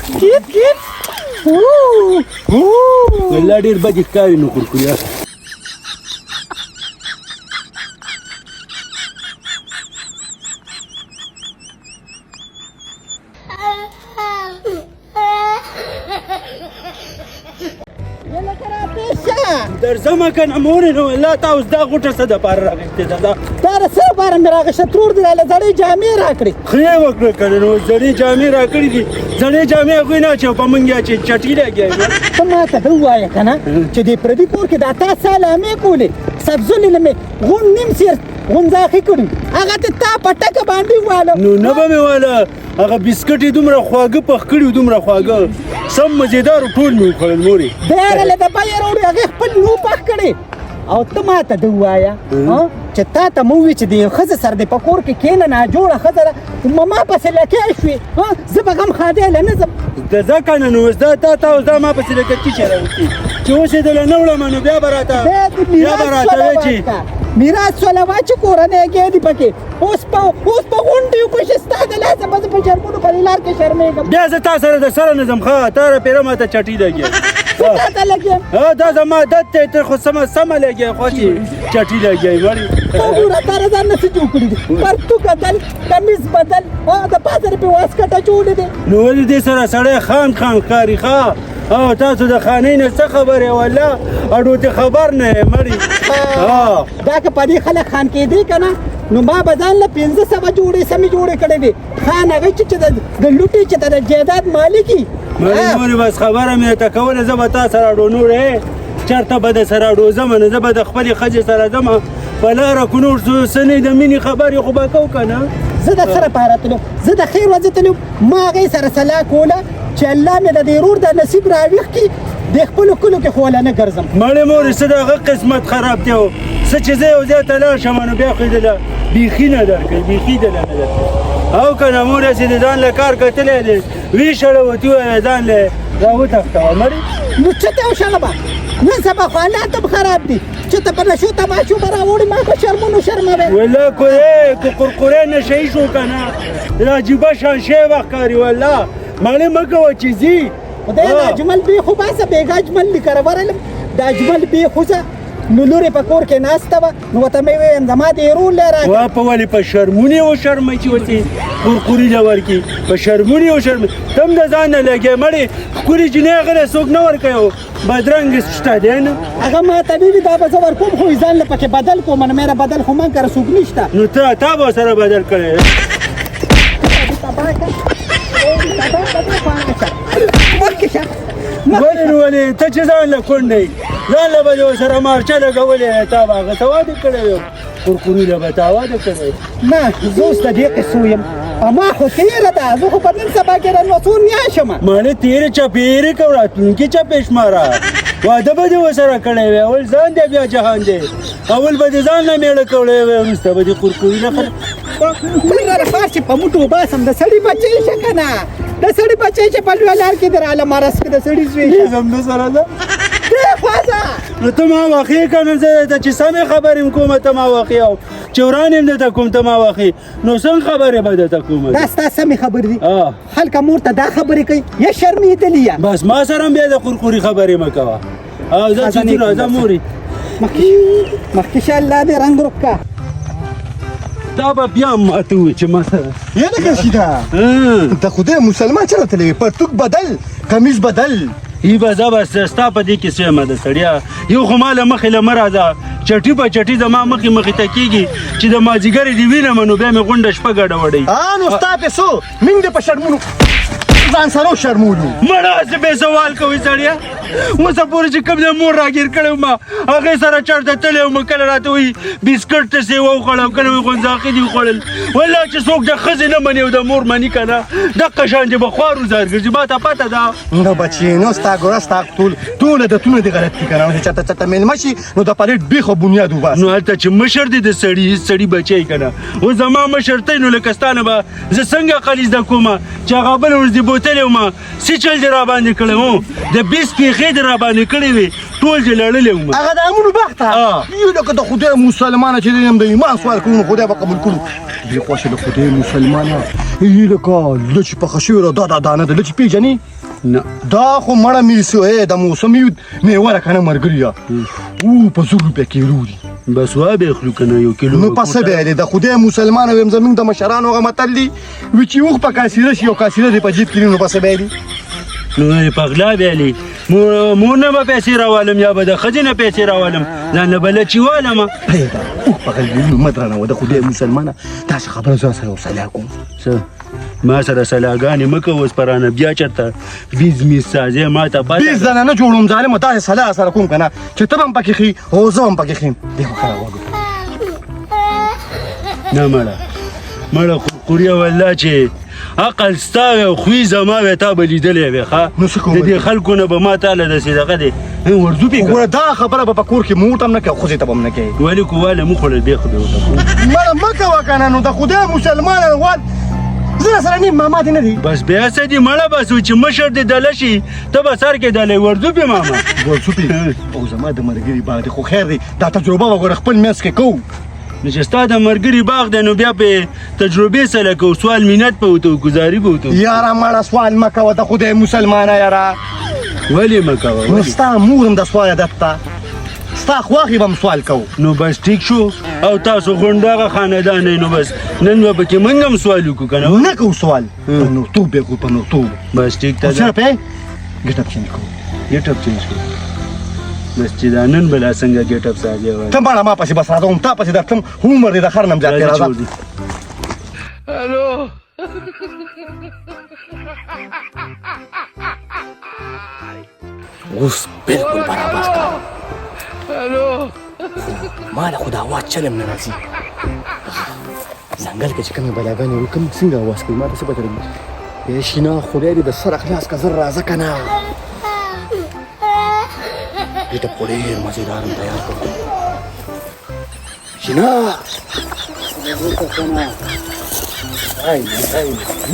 کیت والله ډېر بد ښکاري نو کورکوریا درځم کنه مورې نو والله تا اوس دا غوټه څه دپاره راغښتې ده دا دا د څه لپاره مې راغېسته ترور دې راله زړې جامې راکړې ښه یې وکړه کنه نو زړې جامې راکړي دي زړې جامې هغوی نه اچوه په موږ یې چې چټي لګیا ته ما ته ده ووایه که نه چې دې پردي کور کې دا تا سلامې کولې سبزونې مې غون نیم سیر غونځاخې کړي هغه ته تا په ټکه باندې وواله نو نه به مې واله هغه بسکټ یې دومره خواږه پخ کړي دومره خواږه سم مزېدارو ټول مې وخوړل مورې بیا راله د بیه راوړي هغې خپل نو پخ کړي او ته ما ته ده ووایه چې تا ته مو ووي چې د یو ښځې سره دې په کور کې کښېنه ناجوړه ښځه ده ما پسې لکۍ شوې زه به غم خادیله نه ځم ځه که نه نو اوس دا تا اوس دا ما پسې لکه څه راوستي چې اوس یې دله نه وړم نو بیا به راته وایې چې میراث سولوا چې کورنۍ کې دي پکې اوس په غونډیو پسې ستا د لاسه به زه په شرمونو په دې لار کې شرمېږم بیا زه تا سره د سره نه ځم ښه تا راپېره ماته چټي لګیا تا ته لګیم دا زما عادت دی ته خو سمه لګیا خو چې چټي لګیایي مړې وګوره تا را ځان نه څه جوړ کړي دي پرتو بدل کمیز بدل د پاسه پې واسکټه جوړې دي نو ولې دې سره سړی خان ښکاري ښه او تاسو د خانۍ نه څه خبرې والله اډو ته خبر نه یې مړې دا که په دې خلک خان کېدی که نه نو ما به ځان له 500 جوړې سمې جوړې کړې دي خان هغه چې د لوټې چې د جایداد مالکي مورې بس خبره مې درته کوله زه به تا سره اډو نورې چېرته به د سره اډو ځمه نه زه به د خپلې ښځې سره ځمه په لاره که نور څه نه د مینې خبرې خو به کوو که نه زه د څه لپاره تلم زه د خیر ورځې تلم ما هغې سره صلاح کوله چې الله مې د دې ورور د نصیب راویښ کړي د خپلو کلو کې خو وله نه ګرځم مړې مورې څه د هغه قسمت خراب دی څه چې زه یو ځای ته لاړ شم نو بیا خو یې دله بیخي نه درکوي بیخي دله نه درکوي او که نه مورې چې د ځان له کار کتلی دی ویشړه ورته وویله ځان له راوتښتوه مړې نو څه ته وشړمه نن سبا خو حالات هم خراب دي چې ته په نشو تماشو به راوړې ما په شرمونو شرموې والله که قرقرې نشه یي شو که نه عجیبه شان شی به ښکاري والله مړې مه کوه چې ځي خدای د اجمل بې خو باسه بېګا اجمل لیکه راورلم د اجمل بې ښځه نو لور یې په کور کې ناسته وه نو ورته مې وویم زما د ورور لی راکړه وا په ولې په شرمونې وشرمئ چې ورته قرقوري له ورکړي په شرمونې وشرمئ ته هم د ځان نه لګې مړې ښکلې جینۍ هغه له څوک نه ورکوي بدرنګ شته دی نه هغه ما ته ویلي دا به زه ورکوم خو یې ځان له پکې بدل کوم نو مېره بدل خو من کره څوک نشته نو تا به سره بدل کړی ولې نو ولې ته چې ځان له کونډی ځان له به دې ورسره مارچه لګولې تا به هغه ته واده کړی وي قرقوري له به تا واده کړی نه زه اوس د دې قصو یم اما خو تېره ده زه خو په نن سبا کې رنوڅون نیاشمه مانه تېرې چپېرې که راتلونکي چپې شماره واده به دې ورسره کړی وي اول ځان دی بیا جهان دی اول به دې ځان نه مېړه کړی وي وروسته به دې قرقوري نه څنګه پار چې په موټو وباسم د سړي بچی شه که نه د سړي بچی چې په لویه لار کې دراله مرس کې د سړي زوی شه زمده سره ده دې خواځه نو ته ما واقع که نه زه درته چې سمې خبرې م کومه ته ما واقع او چې وران یم درته کوم ته ما واقع نو څنګه خبرې به درته کومه دا ستا سمې خبرې دي خلکه مور ته دا خبرې کوي یا شرمېدلي یا بس ما سره هم بیا د قرقوري خبرې مه کوه او زه چې راځه مورې مخکې شه الله دې رنګ روکه دا به بیا هم ماته ووایي چې ما سره یعنی کشیده د خدای مسلمان چرا تلوي پرتوک بدل کمیز بدل ای به زه به ستا په دې کې څه یم د سړیا یو خو ما له مخې له مه راځه چټي په چټي زما مخې ته کېږي چې د مازدیګرې دې وینم نو بیا مې غونډه شپه ګډوډوي نو ستا پیسو موږ دې په شرمونو ځان سره وشرمولو مړه هسې بې سوال کوي سړیا اوسه پورې چې کوم د مور راګیر کړی وم هغې سره چرته تللی وم کله راته وایي بسکټ ته سې وخوړه او کله وایي غونځاقي دې وخوړل والله چې څوک د ښځې نه مني او د مور مني که نه دقه شان چې به خوار وزار ګرځي ما ته پته ده نو بچي نو ستا ګوره ستا ټول عادتونه دې غلط دي که نه چې چېرته مېلمه شي نو د پلیټ بیخ او بنیاد وباسي نو هلته چې مشر دی د سړي بچی که نه اوس زما مشر تی نو لکه ستا نه به زه څنګه عقل زده کومه چې هغه بله ورځ دې بوتلی وم څه چل دې راباندې کړی و د 20 پیښې دې راباندې کړې وې ټول دې لړلې وم هغه د امونو بخته یو لکه د خدای مسلمانه چې دی هم د ایمان سوال کوو نو خدای به قبول کړو دې خوښه د خدای مسلمانه لکه لچې پخه شوې را دا دانه ده لچې پېژنې نه دا خو مړه میسو د موسمي میوه را کنه مرګریا او په 100 روپیا کیلو دي بس وا به خلو کنه یو کیلو نو پسه به د خدای مسلمان ويم زمونږ د مشرانو غو متلی و چې وخ په کاسیره شي او کاسیره د پجیب کړي نو پسه به دي نو پغلا ویلي مو نه به پیسې راوالم یا به د خزینه پیسې راوالم ځان بل چی والم پیدا او په غلو مدرنه و د خدای مسلمانه تاسو خبره زو سره وسلا کوم ما سره سلاګانې مکه اوس پرانه بیا چرته بیز می سازه ما ته پات بیز نه نه جوړوم ظالم تاسو سلا سره کوم کنه چې تبم پکې خي او زوم پکې خیم دغه خبره وګورئ نه مړه قوریا والله چې عقل ستاوه خوې زما وې تا به لیدلې وې ښه د دې خلکو نه به ما تعالی د صدقه دی ورځو پې وګوره دا خبره به په کور کې موټ هم نه کوي ښځې ته به هم نه کوي ولې کوواله مو خوړل بیا خو به ورته مړه مه کوه که نه نو د خدای مسلمانان وال زه سره نیم ماما دې نه دي بس بیا څه دي مړه بس چې مشر دې دله شي ته به سر کې دلی ورځو پې ماما ورځو پې او زما د ملګري باغ دی خو خیر دی دا تجربه وګوره خپل منځ کې کوو نو چې ستا د مرګري باغ دی نو بیا په تجربې سره کوو سوال مینت به وتو ګزاري به وتو یاره مړه سوال مه کوه د خدای مسلمانه یاره ولې مه کوه نو ستا مور هم د سوال عادت ته ستا خواخې به هم سوال کوو نو بس ټیک شو او تاسو غونډه خاندان نو بس نن به پکې موږ هم سوال وکړو که نه نه کوو سوال په نورتوب به کوو په نورتوب بس ټیک ته صرف یې ګټ اپ چینج کوو ګټ اپ چینج کوو بس چې دا نن بلا څنګه ګټ اپ سازي وای ته مړه ما پسې بس راځم تا پسې درتم عمر دې د خر نم زیات راځه الو اوس بالکل برابر کا ما له خدا आवाज چلم نه راځي ځنګل کې چې کومې بلاګانې وي کوم څنګه आवाज کوي ما ته څه پته لګي شینا خدای دې د سر اخلاص کا زر راځه کنه دې په ډېر مزیدار تیار کړو شینا ay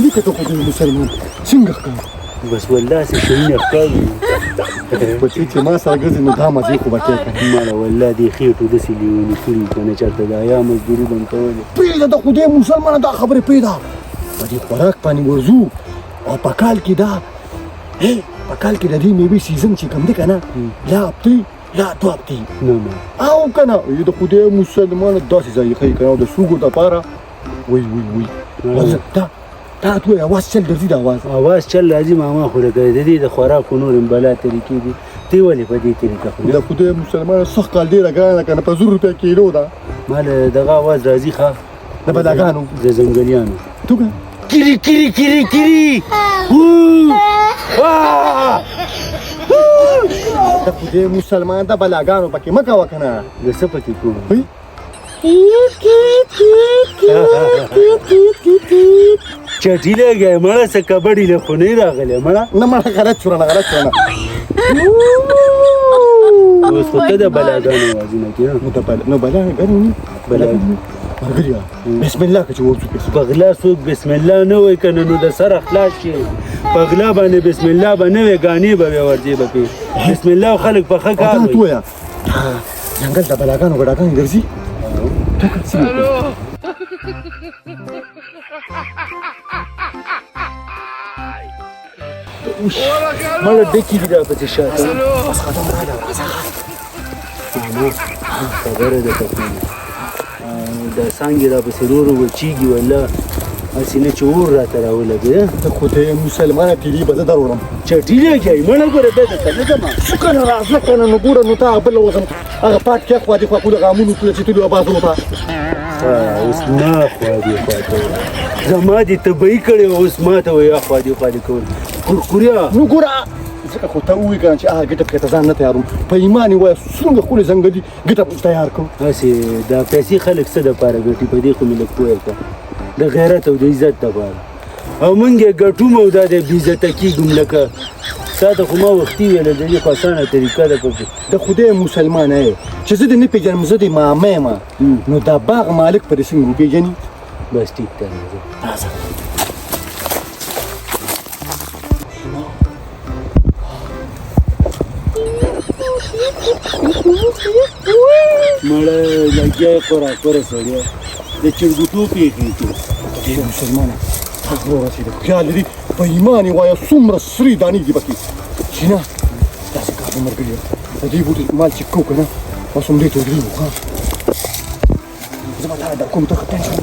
دې ته په دې مسلمان څنګه ښکاري بس والله څه شي نه ښکاري په چې ما سره ګرځي نو دا مزې خو به کوي ماله والله دې خېټو داسې لیوني کړي کنه چېرته د حیا مزدوري به م کولې پرېږده د خدای مسلمانه دا خبرې پرېږده په دې خوراک باندې ورځو او په کال کې دا په کال کې د دې میوې سیزن چې کوم دی که نه لا هفتې لا 2 هفتې او که نه د خدای مسلمانه داسې ځای ښیي که نه او د سوګو دپاره وی دا تو اواز چل درځي د اواز چل راځي ماما خو لکه د دې د خوراکو نور هم بلا طریقې دي ته ولې په دې طریقه خورې د خدای مسلمانه سخت کال ډېره ګرانه که نه په 100 روپۍ کیلو ده ما له دغه اواز راځي ښه د بلاګانو د ځنګلیانو تو که کیری کیری کیری کیری د خدای مسلمان د بلاګانو پکې مه کوه که نه د څه پکې کوم چټي لګی مړه څه کبډي له خو نه راغلی مړه نه مړه غلط شوره اوس خو ته د بلاګانو اوازونه کوې نو بلاګانې ملګريه بسم الله که چې ورځو پغلا څوک بسم الله نه وایي که نه نو د سر اخلاص شي پغلا باندې بسم الله به نه وی ګانې به بیا ورځې به پې بسم الله خلک په ښه کار وایي تویه ځنګل د بلاګانو ګډاګانې ګرځي مړه ډکې دي دا پسې شاته خبره ده پکې دا څانګې را پسې ورو ورو وچېږي والله هسې نه چې اور راته راولګي د خدای مسلمانه تیرې به زه در وړم چټي لګی مړه ګوره بیا درته نه ځمه څه که نه راځه که نه نو ګوره نو تا بل وزم هغه پات کې خوا دې خوا کولو غامونو ټوله چې تلو بازو ته اوس نه خوا دې خوا ته زما دې طبعي کړی اوس ما ته وایي خوا دې خوا دې کول کورکوریا نو ګوره ځکه خو ته ووایي که نه چې هغه ګټپ کې ته ځان نه تیاروم په ایمان یې وایه څومره ښکلې ځنګلي ګټپ تیار کړم هسې دا پیسې خلک څه دپاره ګټي په دې خو مې لږ پوهه کړه د غیرت او د عزت دپاره او موږ یې ګټو او دا د بېعزته کېږم لکه تا ته خو ما وختي ویله د دې خو اسانه طریقه ده پکې د خدای مسلمانه یې چې زه دې نه پېژنم زه دې ماما یم نو دا باغ مالک په دې څنګه وپېژني بس ټیک ته راځه مړه لګیا یې خوراکوره سړی د چرګوټو پېښې کې دې مسلمانه تا غره رسېده خیال لري په ایمان یې وایه څومره سرې دانې دي پکې چې نه داسې کار به ملګري د دې بوټي مال چک کوو که نه اوس هم دې ته ودرېږو ښه زه به تا در کوم ته ښه ټینشن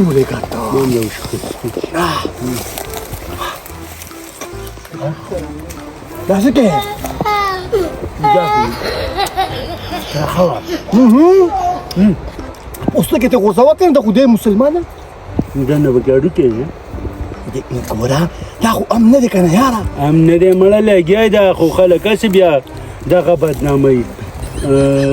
ولېږه دا څه کوې پوستکی ته غورځوه که نه د خدای مسلمانه دا نه به ګاډو کېږي ګوره دا خو ام نه دی که نه یاره ام نه دی مړه لګیا دا خو خلک هسې بیا دغه بدناموي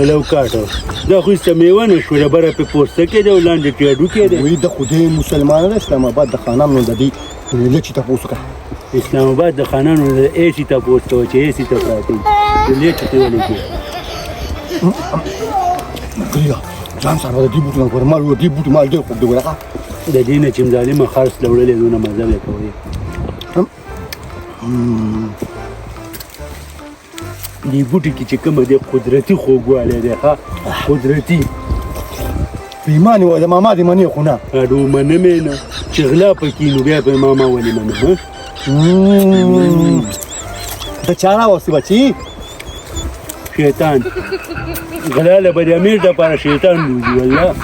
لوکاټه دا خو ایسته میوه نه شوه ډبره پې پوسته کې دی او لاندې ټیاډو کې دی وایي د خدای مسلمانه ده اسلام آباد د خانانو د دې لچې تپوس وکړه اسلام آباد د خانانو د ایسي تپوس کوه چې ایسي ته پراته وي د لیچې ته ولې کې ملګري ځان سره د دې بوټو نه ګوره مال دې بوټو مال ډېر خوب دی ګوره ښه د دې نه چې ظالمه خرڅ لوړلې دونه مزه به کوي دې بوټي کې چې کومه دی قدرتي خوږوالی دی ښه قدرتي په ایمان یې وایه د ماما دې منې خو نه اډو منمې نه چې غلا پکې نو بیا په ماما ولې منم د چا راوستې بچي شیطان غلا له به د امیر دپاره شیطان بوځي والله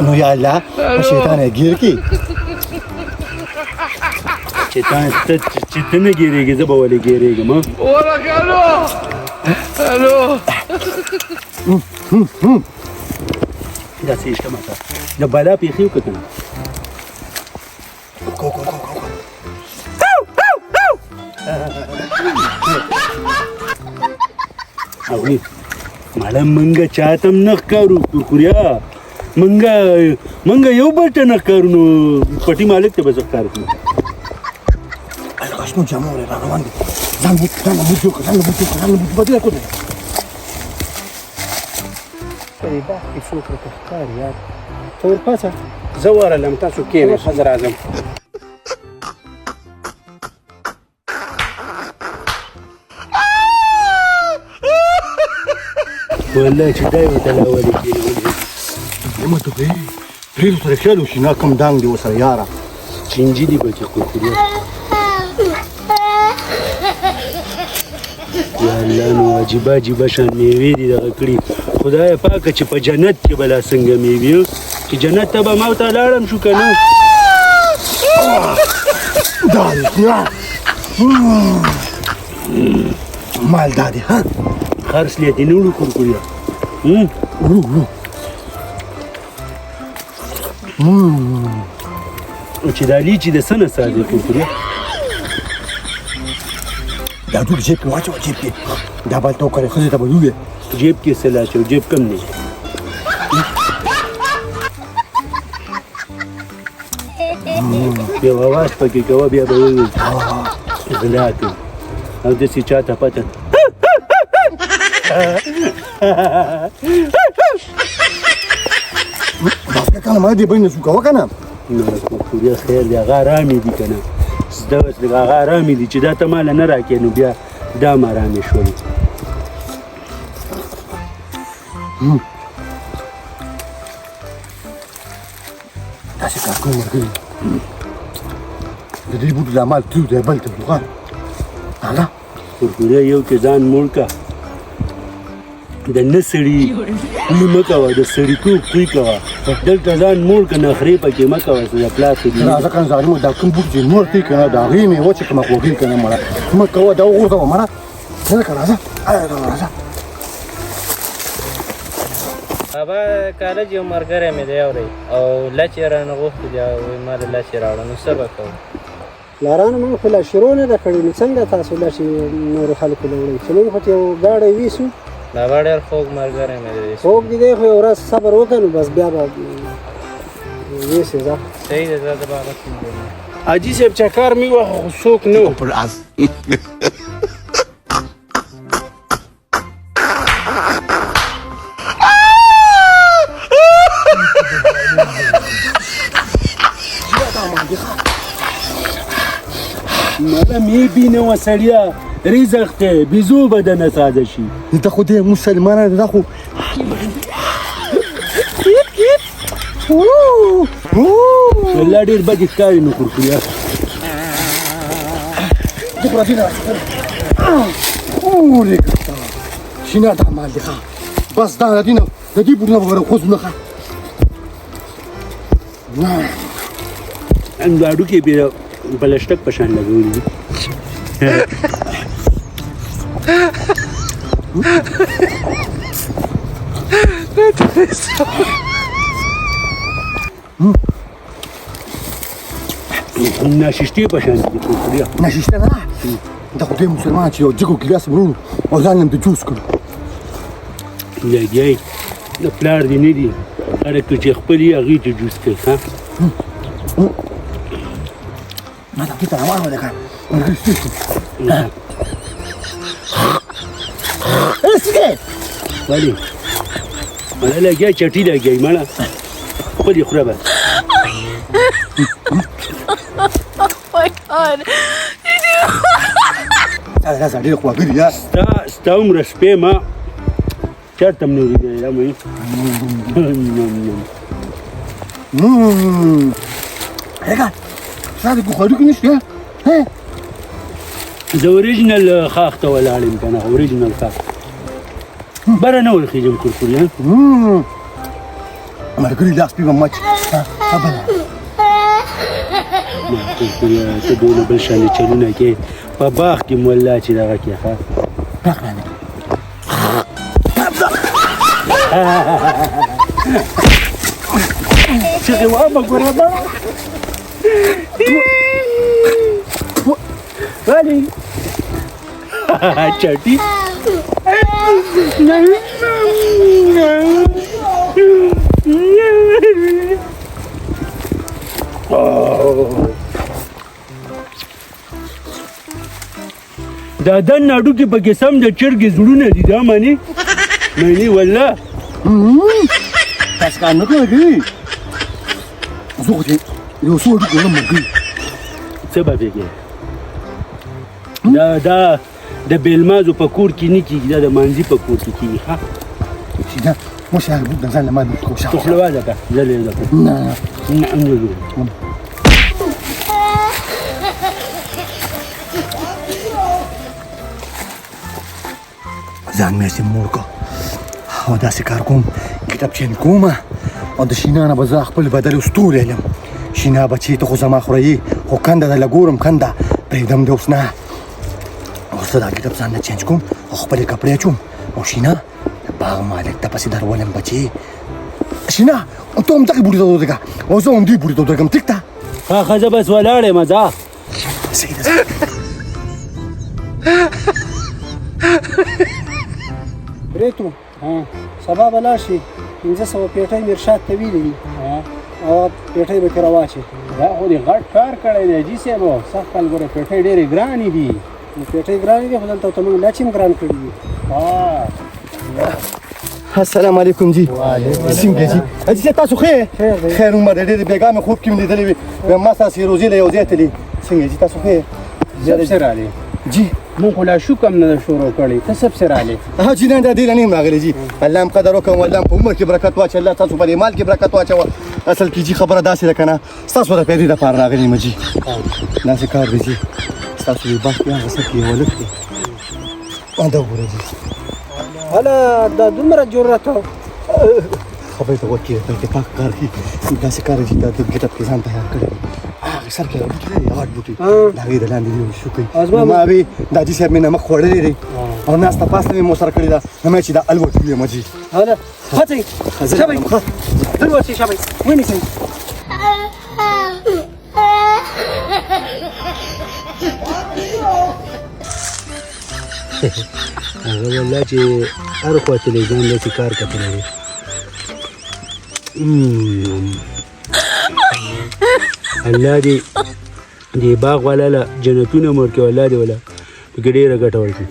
نو یا الله په شیطان یې ګیر کړي شیطان چې ته نه ګیرېږې زه به ولې ګیرېږم داسې یې شته ماته د بلا پېښې وکړه که نه اوی مالا منګه چاته هم نه ښکارو کورکوریا منګه یو بل ته نه ښکارو نو پټي مالک ته به زه ښکار کړو شنو جامه ولې را روان دي ځان مو جوړ کړه ځان مو بدله کړو دا کې څوک راته ښکاري یار ته ورپاڅه زه ورغلم تاسو کښېنئ ښه زه راځم والله چې دا یې ورته لاولې کېږي یم ته پرېږدو سره خیال وشي نه کوم دانګ دی ورسره یاره چینجي دي بچې کورکوریا یا الله نو عجیبه عجیبه شان میوې دي دغه کړي خدایه پاکه چې په جنت کې به لا څنګه میوې چې جنت ته به ما ورته لاړم شو که نه دا مال دا دی ها خرڅ لیدې نه وړو کورکوریا وړو چې دا لیچي د څه نه ساتي کورکوریا دا ټول جیب کې واچوه جیب کې دا بل ته وکړې ښځې ته به ووایې جیب کې څه لاچو جیب کم دی یو اواز پکې کوه بیا به ووایي غلا کوي او داسې چاته پته بس که کنه ما دې بین نسو کوه که نه نو کورکوریا خیر دی هغه ارامې دي که نه دغه هغه ارامې دي چې دا ته ماله نه راکړې نو بیا دا هم ارامې شول داسې کار کوم ملګري د دې بوټو دا مال تریو دی بل ته وخواه هغه کورکوریا یو کې ځان موړ که د نه سړي خوی مه کوه د سړیتوب خوی کوه دلته ځان موړ که نخرې پکې مه کوه د پلار ته دي راځه کنه ظالمه دا کوم بوټ چې نور دی که نه د هغې میوه چې کومه خوږې که نه مړه مه کوه دا وغورځوه مړه څنګه که راځه راځه بابا کالج یو ملګری مې دی اورئ او لچې رانه غوښتې دي وایي ما له لچې راوړه نو څه به کوم لارانو موږ خو لا شروع نه ده کړې نو څنګه تاسو لچې نورو خلکو له وړئ چې موږ خو یو ګاډی ویسو دا به ډېر خوږ ملګری مې دی خوږ دي دی خو یو ورځ صبر وکړه نو بس بیا به ویسې ځه صحیح دی زه د بابا سیم حاجي صاحب چې کار مې وخت خو څوک نه و مالا میبینه و سړیا رزق ته بیزو بدنه ساده شي دا خو دې مسلمانه ده دا خو والله ډېر بد ښکاري نو کورکوریا دغه راځي ورېږه شینه دا مال دی ښه بس دا دینه د دې بوټونه به خوځو نه ښه انداړو کې بیا بلشتک په شان لګولي دي ناششتي په شان دي کورکوریا ناششته نه دا خو دې مسلمان چې یو جګو ګیلاس ورونو او ځان هم د جوس کړو لګیای د پلار دی نه دي هر که چې خپل یې هغې ته جوس کوي ښه ما دا کته روان وله که ورګستې شو اسکې ولې مړه لګیا چټي لګیای مړه خپل یې خوره بس دا ډېر خواږه دي ستا عمره سپی ما چېرته هم نه ولیدلی دا مې هغه دا د بخاري کې نشته زه اوریجنل خاخ ته ولاړ یم که نه اوریجنل خاخ بره نه ورخېږم کورکوریا ملګري لاس پې به مچ کورکوریا ته دونه بل شانې چلونه کې په باغ کې مولا چې دغه کې ښه چغې وامه ګوره به ولې چټي دا دن هډوکي پکې سم د چرګې زړونه دي دا منې منې والله تاسو کار نه کوئ زه خو دې یو څو هډوکي ولم ملګري څه به پکې دا د بیلمازو په کور کې نه کېږي دا د مانځي په کور کې کېږي ښه چې دا مو شهر بود ځان له ما دې کوشش تو خوله وازه که زه لیده کړم نه ځان مې سم موړ کو او داسې کار کوم کتابچې مې کومه او د شینا نه به زه خپل بدل ستوري علم شینا بچی ته خو زما خورایي خو کنده د لګورم کنده پرېږدم دې اوس نه اوس دا کتاب ځان نه چینج کوم او خپلې کپړې اچوم او شینا د باغ مالک ته پسې درولم بچی شینا ته هم دغې بوډۍ ته ودرېږه او زه هم دې بوډۍ ته ودرېږم ټیک ده ښه ښځه بس ولاړ یم ځه صحیح ده پرېتو سبا به لاړ شي 500 پیټۍ مې ارشاد ته ویلې دي او پیټۍ به پرې راواچې دا خو دې غټ کار کړی دی جي صاحب سخت کال ګوره پیټۍ ډېرې ګرانې دي نو پیټۍ ګرانې دي خو دلته ته موږ لچ هم ګران کړي دي السلام علیکم جی څنګه جی اجي چې تاسو خیر عمر ډېر بیګا مې خوب کې مې لیدلې وي ما تاسو روزي له یو ځای تللی څنګه جی تاسو خیر زه سره رالی جی مونږ خو لا شکر نه شروع کړی ته سب سره رالی ها جی نه دا دې نه راغلی جی الله هم قدر وکړم الله په عمر کې برکت واچي الله تاسو په مال کې برکت واچو اصل کې جی خبره داسې ده کنه تاسو د پیدا د پاره راغلی مجي داسې کار دی جی تاسو یې باندې هغه څه کې ولکه دا وګورئ جی هله دا دومره جرأت خبرې ته وکړئ ته اتفاق کار کوي داسې کار چې دا د کتاب کې ځان تیار کړی هغه سر کې راوړي هغه بوټي دا غي د لاندې دی شو کوي ما به دا چې صاحب مې نمک خوړلې دی او ناس ته پاسه مې مو سره کړی دا نو چې دا الوت دی مجي هله خاطي شبي دلوقتي شبي وين يسوي هغه والله چې هر خواته له ځان له کار کوي الله دې باغ والا له جنتونه مور کې والله دې ولا پکې ډېره ګټه ورکړي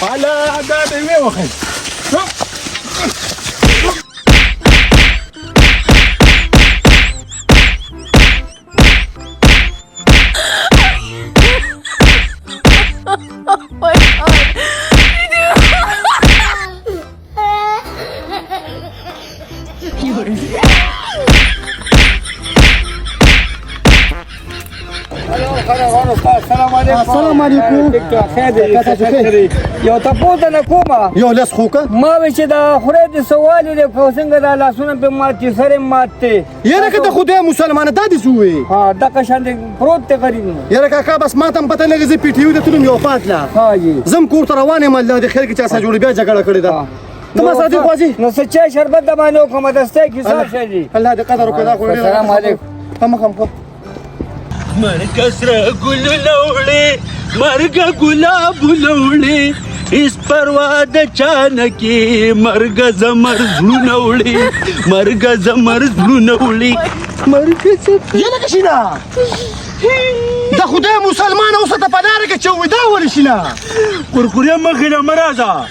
على دا دې مې وخت السلام علیکم یو تاسو نه کومه یو لاس خوکه ما وی چې دا خوري د سوال دی خو څنګه دا لاسونه په ماتي سره ماته یاره که ته خدای مسلمان دا دي سوې ها دا قشان دی پروت ته غریب یاره کاکا بس ما ته پته لګي زه پیټیو د تلم یو پات لا ها جی زم کور ته روان یم الله دې خیر کې چا سره جوړ بیا جګړه کړې ده ته ما سره دې خوځي نو سچا شربت د باندې کومه دسته کې څه شي الله دې قدر وکړه خو السلام علیکم هم مرګ سره ګلونه وړي مرګ ګلابونه وړي هیڅ پروا د چا نه کې مرګ زمر زړونه وړي مرګ زمر زړونه وړي مرګ یله کې شینا دا خدای مسلمان اوسه ته پداره کې چوي دا ولې شینا کورکوریا مخې نه مرازه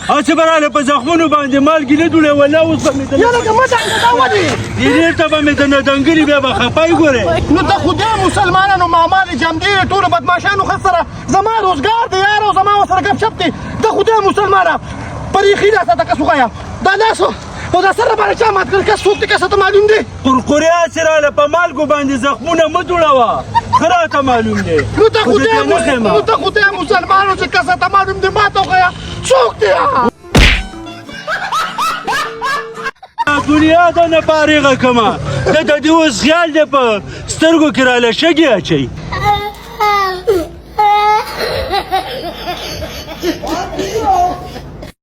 هسې به راله په زخمونو باندې مالګې نه دوړې ولا اوس به مې یله که مه ځانګه دا ولې ډېر ته به مې د ندنګلي بیا به خفای ګورې نو ته خدای مسلمانانو ماما دې جمدې ټولو بدماشانو ښه سره زما روزګار دی یار او زما ورسره گپ شپ دی د خدای مسلمانه پریخي دا ساته کس وښیه دا لاس او دا سر باندې چا مات کړ کس څوک دی کس ته معلوم دی کورکوریا هسې راله په مالګو باندې زخمونه مه جوړوه ښه راته معلوم دی نو ته خدای مسلمانو چې کس ته معلوم دی ما ته وښیه څوک دی دنیا ته نه فارغه کمه ده د دې اوس خیال دی په سترګو کې راله شګې اچوي